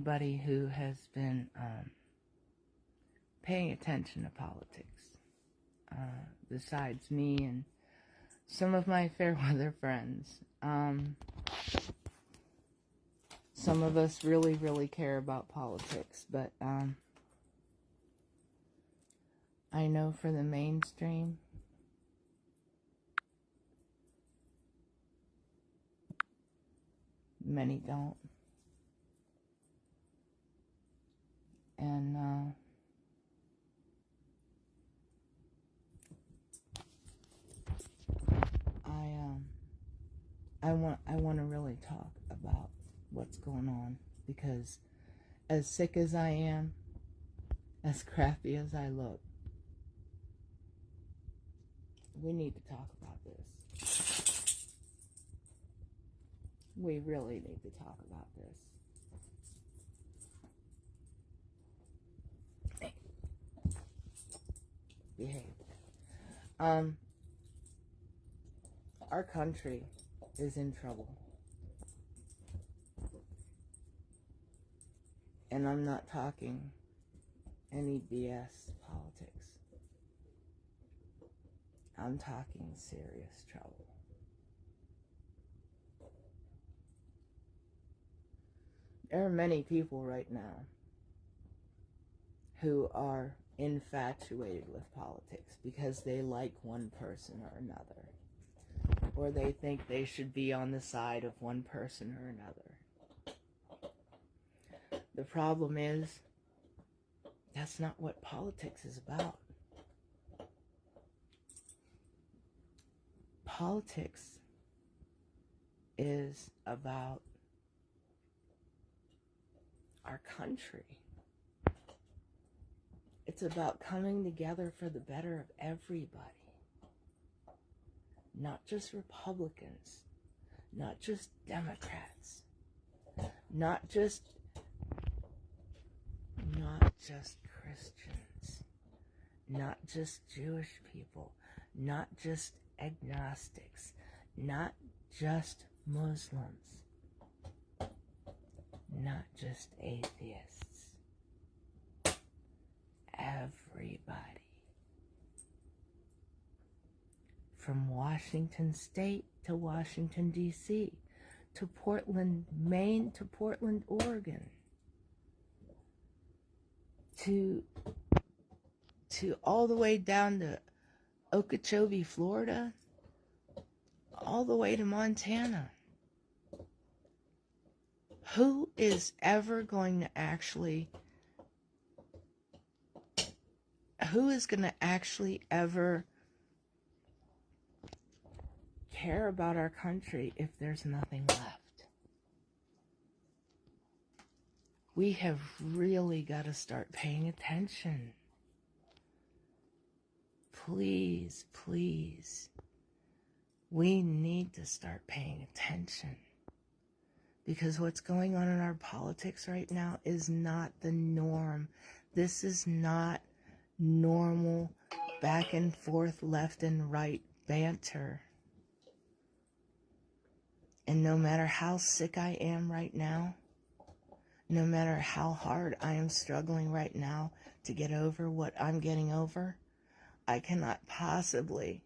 anybody who has been paying attention to politics, besides me and some of my fair weather friends. Some of us really, really care about politics, but I know for the mainstream, many don't. And I want to really talk about what's going on, because as sick as I am, as crappy as I look, we need to talk about this. We really need to talk about this. Behave. Our country is in trouble. And I'm not talking any BS politics. I'm talking serious trouble. There are many people right now who are infatuated with politics because they like one person or another, or they think they should be on the side of one person or another. The problem is, that's not what politics is about. Politics is about our country. It's about coming together for the better of everybody. Not just Republicans, not just Democrats, not just Christians, not just Jewish people, not just agnostics, not just Muslims, not just atheists. Everybody. From Washington State to Washington, D.C., to Portland, Maine, to Portland, Oregon, to all the way down to Okeechobee, Florida, all the way to Montana. Who is going to actually ever care about our country if there's nothing left? We have really got to start paying attention. Please, please. We need to start paying attention. Because what's going on in our politics right now is not the norm. This is not normal back and forth, left and right banter. And no matter how sick I am right now, no matter how hard I am struggling right now to get over what I'm getting over, I cannot possibly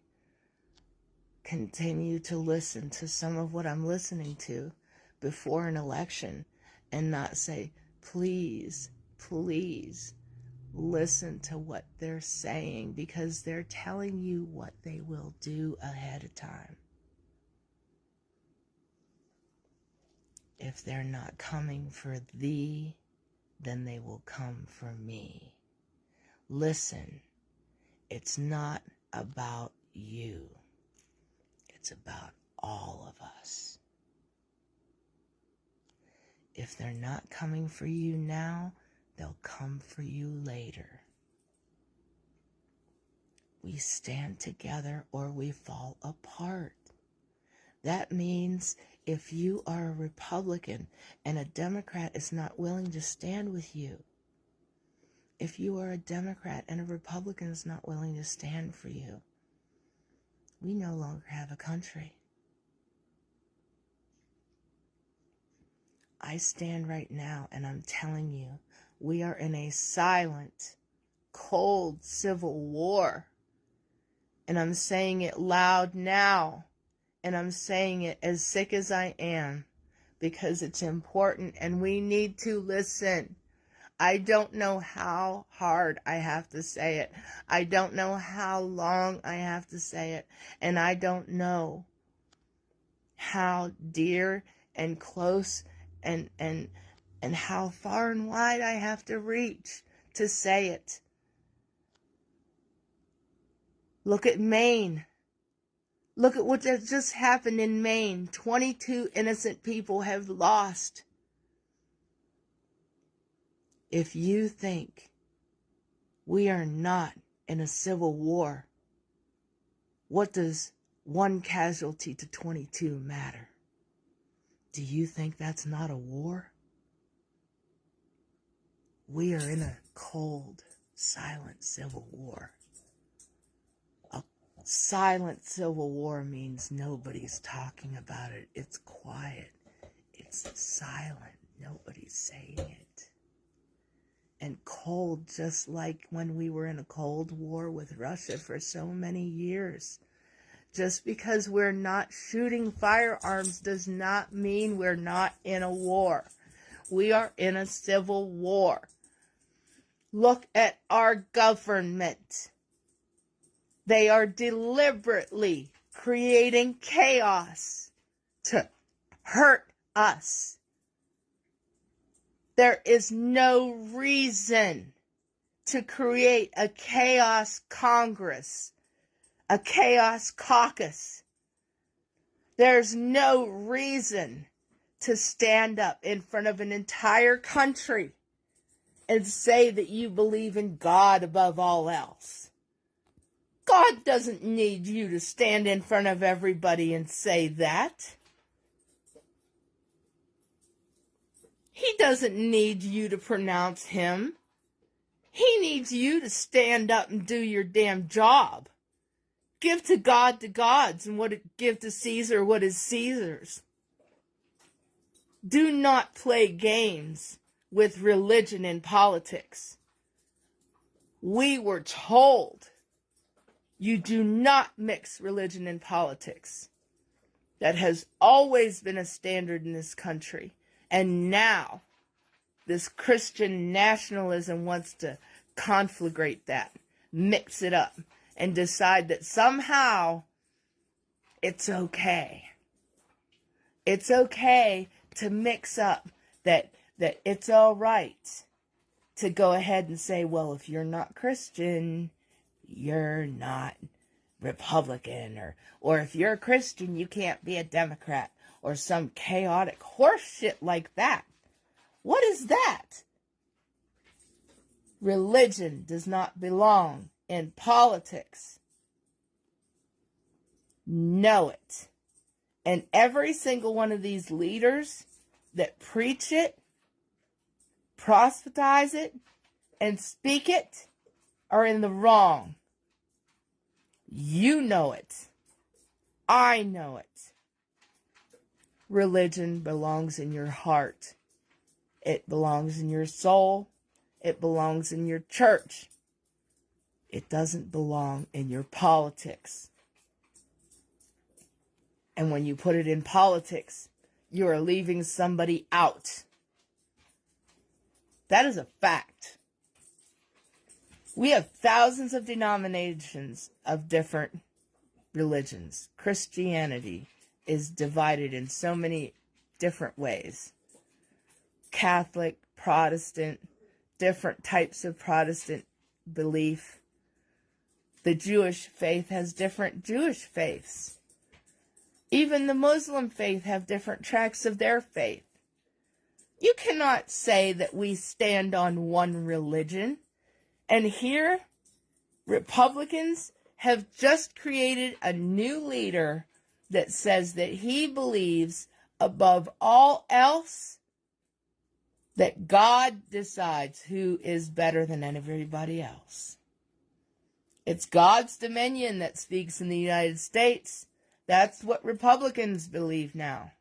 continue to listen to some of what I'm listening to before an election and not say, please, please, listen to what they're saying, because they're telling you what they will do ahead of time. If they're not coming for thee, then they will come for me. Listen, it's not about you. It's about all of us. If they're not coming for you now, they'll come for you later. We stand together or we fall apart. That means if you are a Republican and a Democrat is not willing to stand with you, if you are a Democrat and a Republican is not willing to stand for you, we no longer have a country. I stand right now and I'm telling you, we are in a silent, cold civil war. And I'm saying it loud now. And I'm saying it as sick as I am, because it's important and we need to listen. I don't know how hard I have to say it. I don't know how long I have to say it. And I don't know how dear and close and how far and wide I have to reach to say it. Look at Maine. Look at what just happened in Maine. 22 innocent people have lost. If you think we are not in a civil war, what does one casualty to 22 matter? Do you think that's not a war? We are in a cold, silent civil war. A silent civil war means nobody's talking about it. It's quiet. It's silent. Nobody's saying it. And cold, just like when we were in a Cold War with Russia for so many years. Just because we're not shooting firearms does not mean we're not in a war. We are in a civil war. Look at our government. They are deliberately creating chaos to hurt us. There is no reason to create a chaos Congress, a chaos caucus. There's no reason to stand up in front of an entire country and say that you believe in God above all else. God doesn't need you to stand in front of everybody and say that. He doesn't need you to pronounce him. He needs you to stand up and do your damn job. Give to God the gods, and give to Caesar what is Caesar's. Do not play games with religion and politics. We were told you do not mix religion and politics. That has always been a standard in this country. And now, this Christian nationalism wants to conflagrate that, mix it up, and decide that somehow it's okay. It's okay to mix up that it's all right to go ahead and say, well, if you're not Christian, you're not Republican, or if you're a Christian, you can't be a Democrat, or some chaotic horse shit like that. What is that? Religion does not belong in politics. Know it. And every single one of these leaders that preach it, proselytize it, and speak it are in the wrong. You know it. I know it. Religion belongs in your heart. It belongs in your soul. It belongs in your church. It doesn't belong in your politics. And when you put it in politics, you are leaving somebody out. That is a fact. We have thousands of denominations of different religions. Christianity is divided in so many different ways. Catholic, Protestant, different types of Protestant belief. The Jewish faith has different Jewish faiths. Even the Muslim faith have different tracks of their faith. You cannot say that we stand on one religion. And here, Republicans have just created a new leader that says that he believes above all else that God decides who is better than everybody else. It's God's dominion that speaks in the United States. That's what Republicans believe now.